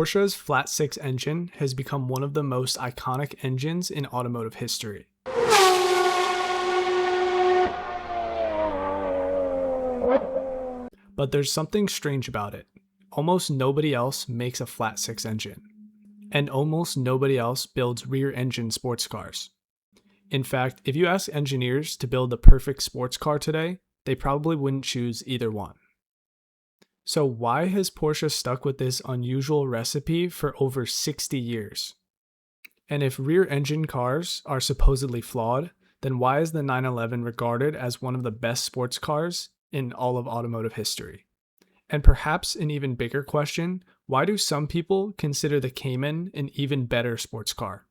Porsche's flat six engine has become one of the most iconic engines in automotive history. But there's something strange about it. Almost nobody else makes a flat six engine. And almost nobody else builds rear engine sports cars. In fact, if you ask engineers to build the perfect sports car today, they probably wouldn't choose either one. So why has Porsche stuck with this unusual recipe for over 60 years? And if rear engine cars are supposedly flawed, then why is the 911 regarded as one of the best sports cars in all of automotive history? And perhaps an even bigger question, why do some people consider the Cayman an even better sports car?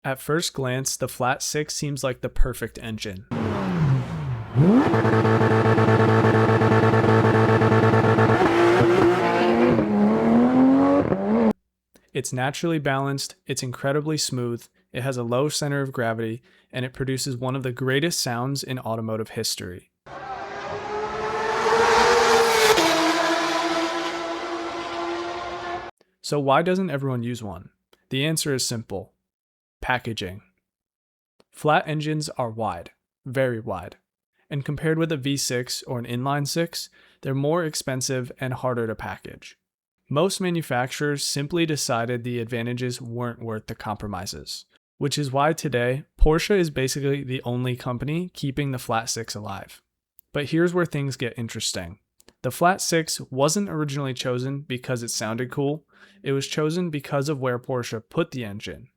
At first glance, the flat six seems like the perfect engine. It's naturally balanced, it's incredibly smooth, it has a low center of gravity, and it produces one of the greatest sounds in automotive history. So why doesn't everyone use one? The answer is simple. Packaging. Flat engines are wide, very wide, and compared with a V6 or an inline six, they're more expensive and harder to package. Most manufacturers simply decided the advantages weren't worth the compromises, which is why today, Porsche is basically the only company keeping the flat six alive. But here's where things get interesting. The flat six wasn't originally chosen because it sounded cool, it was chosen because of where Porsche put the engine.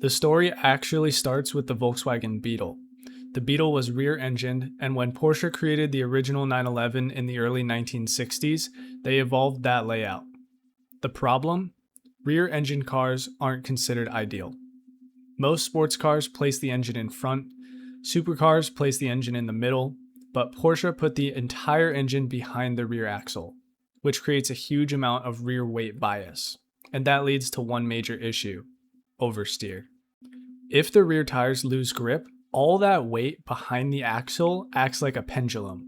The story actually starts with the Volkswagen Beetle. The Beetle was rear-engined, and when Porsche created the original 911 in the early 1960s, they evolved that layout. The problem? Rear-engine cars aren't considered ideal. Most sports cars place the engine in front, supercars place the engine in the middle, but Porsche put the entire engine behind the rear axle, which creates a huge amount of rear weight bias, and that leads to one major issue: oversteer. If the rear tires lose grip, all that weight behind the axle acts like a pendulum.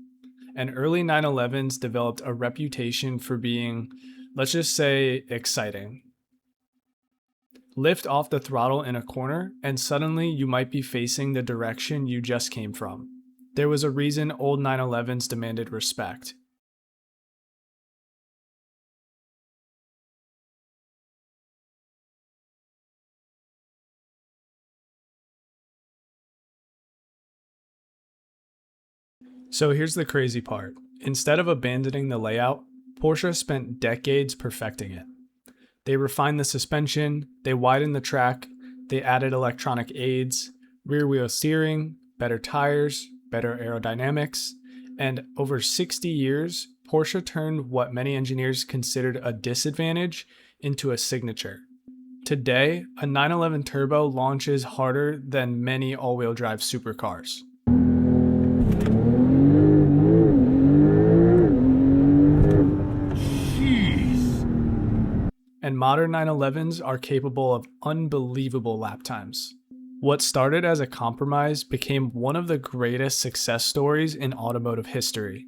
And early 911s developed a reputation for being, let's just say, exciting. Lift off the throttle in a corner, and suddenly you might be facing the direction you just came from. There was a reason old 911s demanded respect. So here's the crazy part. Instead of abandoning the layout, Porsche spent decades perfecting it. They refined the suspension, they widened the track, they added electronic aids, rear-wheel steering, better tires, better aerodynamics, and over 60 years, Porsche turned what many engineers considered a disadvantage into a signature. Today, a 911 Turbo launches harder than many all-wheel drive supercars. And modern 911s are capable of unbelievable lap times. What started as a compromise became one of the greatest success stories in automotive history.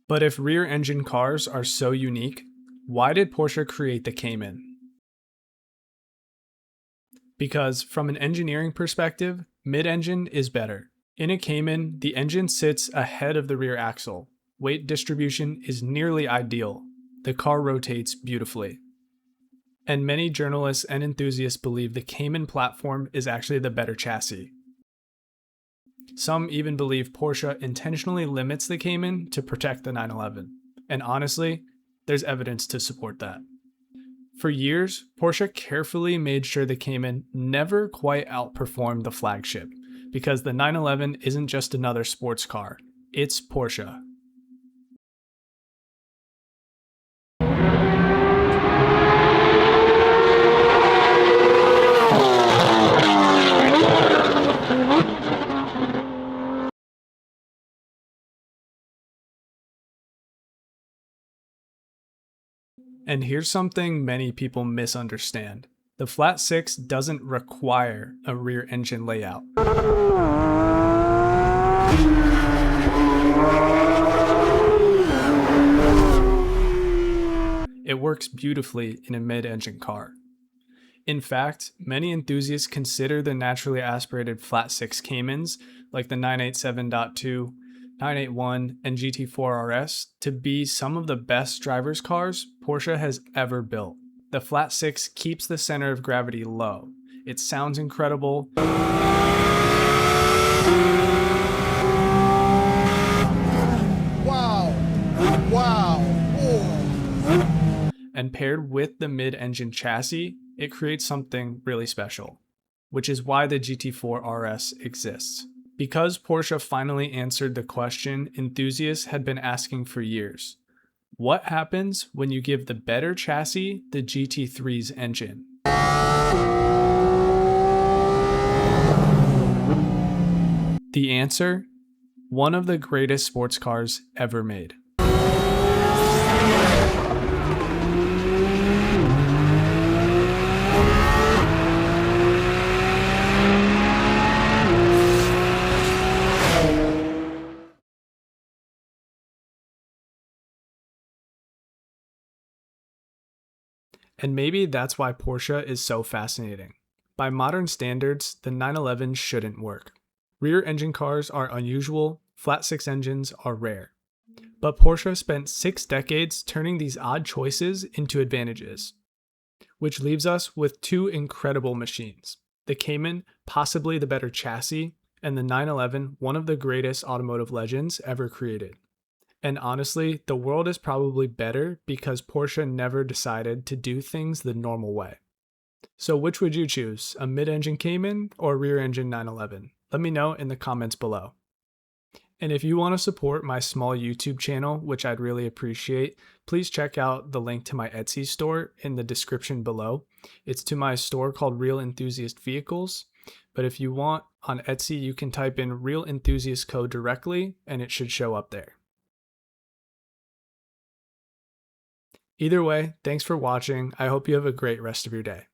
But if rear-engine cars are so unique, why did Porsche create the Cayman? Because from an engineering perspective, mid-engine is better. In a Cayman, the engine sits ahead of the rear axle. Weight distribution is nearly ideal. The car rotates beautifully. And many journalists and enthusiasts believe the Cayman platform is actually the better chassis. Some even believe Porsche intentionally limits the Cayman to protect the 911. And honestly, there's evidence to support that. For years, Porsche carefully made sure the Cayman never quite outperformed the flagship, because the 911 isn't just another sports car, it's Porsche. And here's something many people misunderstand. The flat six doesn't require a rear engine layout. It works beautifully in a mid-engine car. In fact, many enthusiasts consider the naturally aspirated flat six Caymans, like the 987.2, 981, and GT4 RS, to be some of the best driver's cars Porsche has ever built. The flat six keeps the center of gravity low. It sounds incredible. Wow! Wow! Oh. And paired with the mid-engine chassis, it creates something really special, which is why the GT4 RS exists. Because Porsche finally answered the question enthusiasts had been asking for years. What happens when you give the better chassis the GT3's engine? The answer? One of the greatest sports cars ever made. And maybe that's why Porsche is so fascinating. By modern standards, the 911 shouldn't work. Rear engine cars are unusual, flat six engines are rare. But Porsche spent 6 decades turning these odd choices into advantages. Which leaves us with 2 incredible machines. The Cayman, possibly the better chassis, and the 911, one of the greatest automotive legends ever created. And honestly, the world is probably better because Porsche never decided to do things the normal way. So which would you choose, a mid-engine Cayman or rear-engine 911? Let me know in the comments below. And if you want to support my small YouTube channel, which I'd really appreciate, please check out the link to my Etsy store in the description below. It's to my store called Real Enthusiast Vehicles. But if you want, on Etsy, you can type in Real Enthusiast code directly and it should show up there. Either way, thanks for watching. I hope you have a great rest of your day.